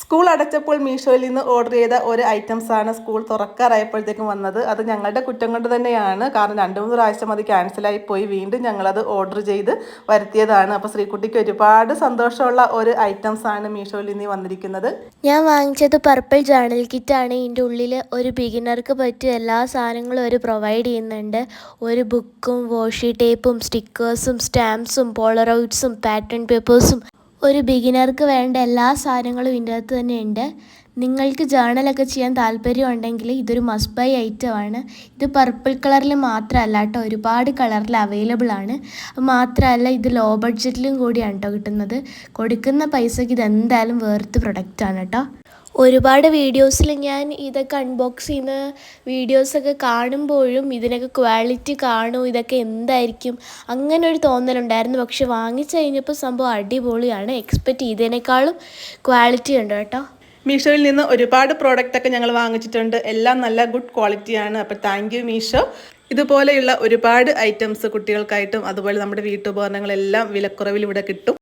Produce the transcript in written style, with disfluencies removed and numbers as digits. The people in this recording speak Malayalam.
സ്കൂൾ അടച്ചപ്പോൾ മീഷോയിൽ നിന്ന് ഓർഡർ ചെയ്ത ഒരു ഐറ്റംസാണ് സ്കൂൾ തുറക്കാറായപ്പോഴത്തേക്കും വന്നത്. അത് ഞങ്ങളുടെ കുറ്റം കൊണ്ട് തന്നെയാണ്. കാരണം 2-3 പ്രാവശ്യം അത് ക്യാൻസലായി പോയി. വീണ്ടും ഞങ്ങളത് ഓർഡർ ചെയ്ത് വരുത്തിയതാണ്. അപ്പോൾ ശ്രീകുട്ടിക്ക് ഒരുപാട് സന്തോഷമുള്ള ഒരു ഐറ്റംസാണ് മീഷോയിൽ നിന്ന് വന്നിരിക്കുന്നത്. ഞാൻ വാങ്ങിച്ചത് പർപ്പിൾ ജേർണൽ കിറ്റാണ്. ഇതിൻ്റെ ഉള്ളിൽ ഒരു ബിഗിനർക്ക് പറ്റിയ എല്ലാ സാധനങ്ങളും അവർ പ്രൊവൈഡ് ചെയ്യുന്നുണ്ട്. ഒരു ബുക്കും വാഷി ടേപ്പും സ്റ്റിക്കേഴ്സും സ്റ്റാമ്പ്സും പോളറോയിഡ്സും പാറ്റേൺ പേപ്പേഴ്സും ഒരു ബിഗിനർക്ക് വേണ്ട എല്ലാ സാധനങ്ങളും ഇതിൻ്റെ അകത്ത് തന്നെ ഉണ്ട്. നിങ്ങൾക്ക് ജേർണലൊക്കെ ചെയ്യാൻ താല്പര്യമുണ്ടെങ്കിൽ ഇതൊരു മസ്റ്റ് ബൈ ഐറ്റമാണ്. ഇത് പർപ്പിൾ കളറിൽ മാത്രമല്ല കേട്ടോ, ഒരുപാട് കളറിൽ അവൈലബിൾ ആണ്. മാത്രമല്ല ഇത് ലോ ബഡ്ജറ്റിലും കൂടിയാണ് കേട്ടോ കിട്ടുന്നത്. കൊടുക്കുന്ന പൈസയ്ക്ക് ഇത് എന്തായാലും വേർത്ത് പ്രൊഡക്റ്റാണ് കേട്ടോ. ഒരുപാട് വീഡിയോസിൽ ഞാൻ ഇതൊക്കെ അൺബോക്സ് ചെയ്യുന്ന വീഡിയോസൊക്കെ കാണുമ്പോഴും ഇതിനൊക്കെ ക്വാളിറ്റി കാണും, ഇതൊക്കെ എന്തായിരിക്കും അങ്ങനെ ഒരു തോന്നലുണ്ടായിരുന്നു. പക്ഷെ വാങ്ങിച്ചു കഴിഞ്ഞപ്പോൾ സംഭവം അടിപൊളിയാണ്. എക്സ്പെക്റ്റ് ചെയ്തതിനേക്കാളും ക്വാളിറ്റി ഉണ്ട് കേട്ടോ. മീഷോയിൽ നിന്ന് ഒരുപാട് പ്രോഡക്റ്റൊക്കെ ഞങ്ങൾ വാങ്ങിച്ചിട്ടുണ്ട്. എല്ലാം നല്ല ഗുഡ് ക്വാളിറ്റിയാണ്. അപ്പോൾ താങ്ക് യു മീഷോ. ഇതുപോലെയുള്ള ഒരുപാട് ഐറ്റംസ് കുട്ടികൾക്കായിട്ടും അതുപോലെ നമ്മുടെ വീട്ടുപകരണങ്ങളെല്ലാം വിലക്കുറവിൽ ഇവിടെ കിട്ടും.